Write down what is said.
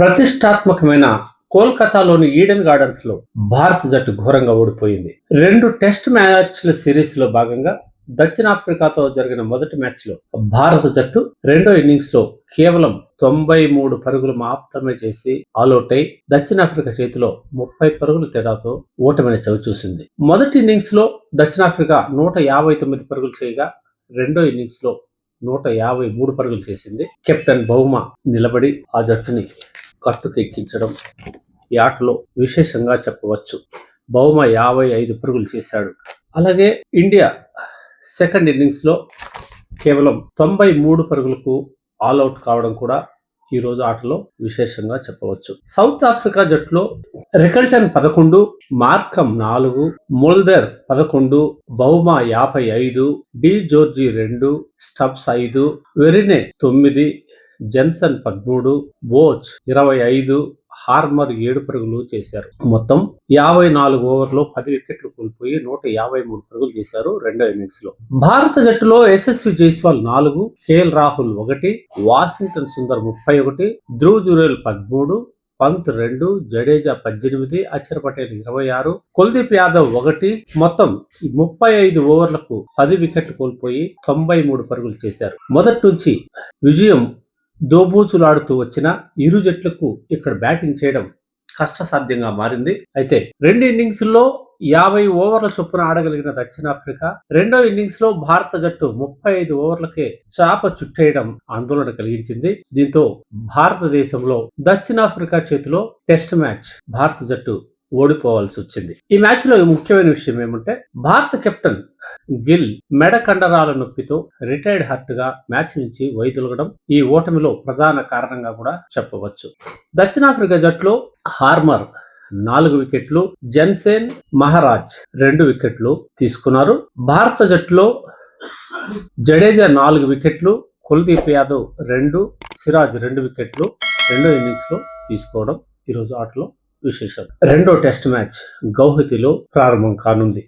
ప్రతిష్టాత్మకమైన కోల్కతాలోని Eden gardens లో భారత జట్టు ఘోరంగా ఓడిపోయింది. 2 టెస్ట్ మ్యాచ్ల సిరీస్ లో భాగంగా దక్షిణాఫ్రికాతో జరిగిన మొదటి మ్యాచ్ లో భారత జట్టు రెండో ఇన్నింగ్స్ లో కేవలం 93 పరుగులు మాత్రమే చేసి ఆల్అౌట్ అయి దక్షిణాఫ్రికా చేతిలో 30 పరుగుల తేడాతో ఓటమిని చవిచూసింది. మొదటి ఇన్నింగ్స్ లో దక్షిణాఫ్రికా 159 పరుగులు చేయగా రెండో ఇన్నింగ్స్ లో 153 పరుగులు చేసింది. కెప్టెన్ బౌమా నిలబడి ఆ జట్టుని కట్టుకెక్కించడం ఈ ఆటలో విశేషంగా చెప్పవచ్చు. బౌమా 55 పరుగులు చేశాడు. అలాగే ఇండియా సెకండ్ ఇన్నింగ్స్ లో కేవలం 93 పరుగులకు ఆల్అౌట్ కావడం కూడా ఈ రోజు ఆటలో విశేషంగా చెప్పవచ్చు. సౌత్ ఆఫ్రికా జట్టులో Rickelton 11, Markram 4, Mulder 11, Bavuma 55, De Zorzi 2, Stubbs 5, Verreynne 9, Jansen 13, Bosch 25, Harmer 7 పరుగులు చేశారు. మొత్తం 54 ఓవర్లో 10 వికెట్లు కోల్పోయి 153 పరుగులు చేశారు రెండో ఇన్నింగ్స్ లో. భారత జట్టులో యశస్వి జైస్వాల్ 4, కేఎల్ రాహుల్ 1, వాషింగ్టన్ సుందర్ 31, ధ్రువ్ జురేల్ 13, పంత్ 2, జడేజా 18, అక్షర్ పటేల్ 26, కుల్దీప్ యాదవ్ 1, మొత్తం 35 ఓవర్లకు 10 వికెట్లు కోల్పోయి 93 పరుగులు చేశారు. మొదటి నుంచి విజయం దోబూచులాడుతూ వచ్చిన ఇరు జట్లకు ఇక్కడ బ్యాటింగ్ చేయడం కష్టసాధ్యంగా మారింది. అయితే రెండు ఇన్నింగ్స్ లో 50 ఓవర్ల చొప్పున ఆడగలిగిన దక్షిణాఫ్రికా రెండో ఇన్నింగ్స్ లో భారత జట్టు 35 ఓవర్లకే చాప చుట్టేయడం ఆందోళన కలిగించింది. దీంతో భారతదేశంలో దక్షిణాఫ్రికా చేతిలో టెస్ట్ మ్యాచ్ భారత జట్టు ఓడిపోవాల్సి వచ్చింది. ఈ మ్యాచ్ లో ముఖ్యమైన విషయం ఏమంటే భారత కెప్టెన్ గిల్ మెడ కండరాల నొప్పితో రిటైర్డ్ హర్ట్ గా మ్యాచ్ నుంచి వైదొలగడం ఈ ఓటమిలో ప్రధాన కారణంగా కూడా చెప్పవచ్చు. దక్షిణాఫ్రికా జట్టులో హార్మర్ 4 వికెట్లు, జెన్సెన్ మహారాజ్ 2 వికెట్లు తీసుకున్నారు. భారత జట్టులో జడేజా 4 వికెట్లు, కుల్దీప్ యాదవ్ 2, సిరాజ్ 2 వికెట్లు రెండో ఇన్నింగ్స్ లో తీసుకోవడం ఈరోజు ఆటలో విశేషం. రెండో టెస్ట్ మ్యాచ్ గౌహతిలో ప్రారంభం కానుంది.